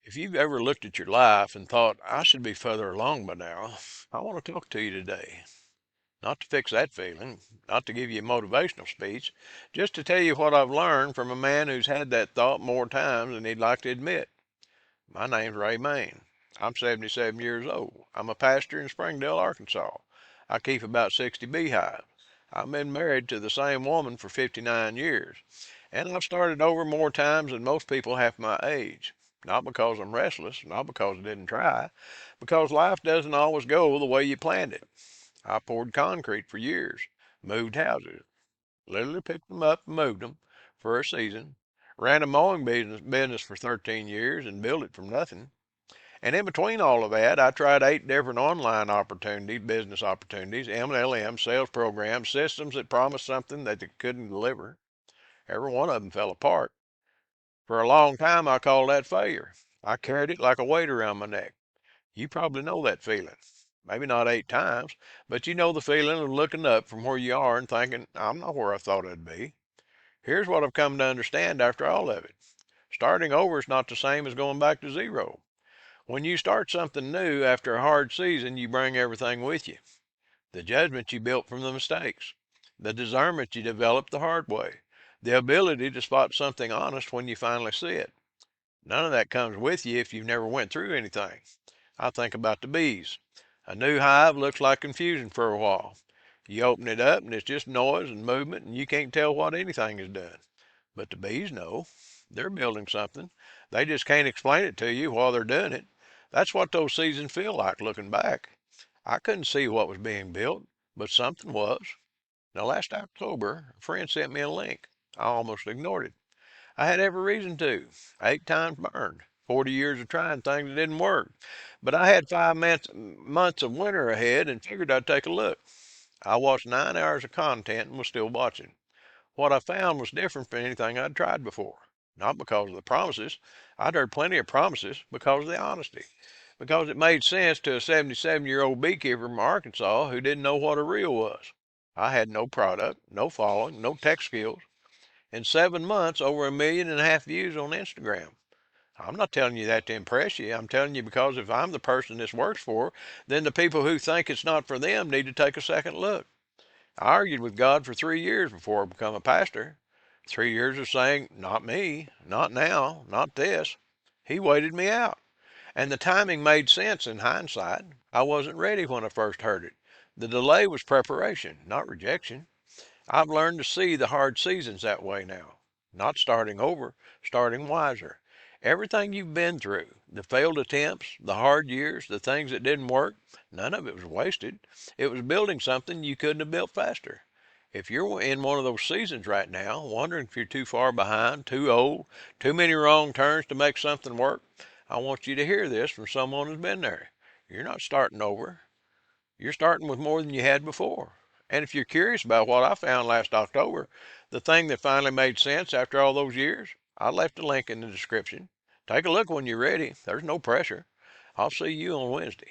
If you've ever looked at your life and thought, I should be further along by now, I want to talk to you today. Not to fix that feeling, not to give you a motivational speech, just to tell you what I've learned from a man who's had that thought more times than he'd like to admit. My name's Ray Main. I'm 77 years old. I'm a pastor in Springdale, Arkansas. I keep about 60 beehives. I've been married to the same woman for 59 years, and I've started over more times than most people half my age. Not because I'm restless, not because I didn't try, because life doesn't always go the way you planned it. I poured concrete for years, moved houses, literally picked them up and moved them for a season, ran a mowing business for 13 years and built it from nothing. And in between all of that, I tried 8 different online opportunities, business opportunities, MLM, sales programs, systems that promised something that they couldn't deliver. Every one of them fell apart. For a long time, I called that failure. I carried it like a weight around my neck. You probably know that feeling. Maybe not 8 times, but you know the feeling of looking up from where you are and thinking, I'm not where I thought I'd be. Here's what I've come to understand after all of it. Starting over is not the same as going back to zero. When you start something new after a hard season, you bring everything with you. The judgment you built from the mistakes, the discernment you developed the hard way, the ability to spot something honest when you finally see it. None of that comes with you if you've never went through anything. I think about the bees. A new hive looks like confusion for a while. You open it up and it's just noise and movement and you can't tell what anything is done. But the bees know. They're building something. They just can't explain it to you while they're doing it. That's what those seasons feel like looking back. I couldn't see what was being built, but something was. Now, last October, a friend sent me a link. I almost ignored it. I had every reason to. 8 times burned. 40 years of trying things that didn't work. But I had 5 months of winter ahead and figured I'd take a look. I watched 9 hours of content and was still watching. What I found was different from anything I'd tried before. Not because of the promises. I'd heard plenty of promises because of the honesty. Because it made sense to a 77-year-old beekeeper from Arkansas who didn't know what a reel was. I had no product, no following, no tech skills. In 7 months, over 1.5 million views on Instagram. I'm not telling you that to impress you. I'm telling you because if I'm the person this works for, then the people who think it's not for them need to take a second look. I argued with God for 3 years before I became a pastor. 3 years of saying, not me, not now, not this. He waited me out. And the timing made sense in hindsight. I wasn't ready when I first heard it. The delay was preparation, not rejection. I've learned to see the hard seasons that way now. Not starting over, starting wiser. Everything you've been through, the failed attempts, the hard years, the things that didn't work, none of it was wasted. It was building something you couldn't have built faster. If you're in one of those seasons right now, wondering if you're too far behind, too old, too many wrong turns to make something work, I want you to hear this from someone who's been there. You're not starting over. You're starting with more than you had before. And if you're curious about what I found last October, the thing that finally made sense after all those years, I left a link in the description. Take a look when you're ready. There's no pressure. I'll see you on Wednesday.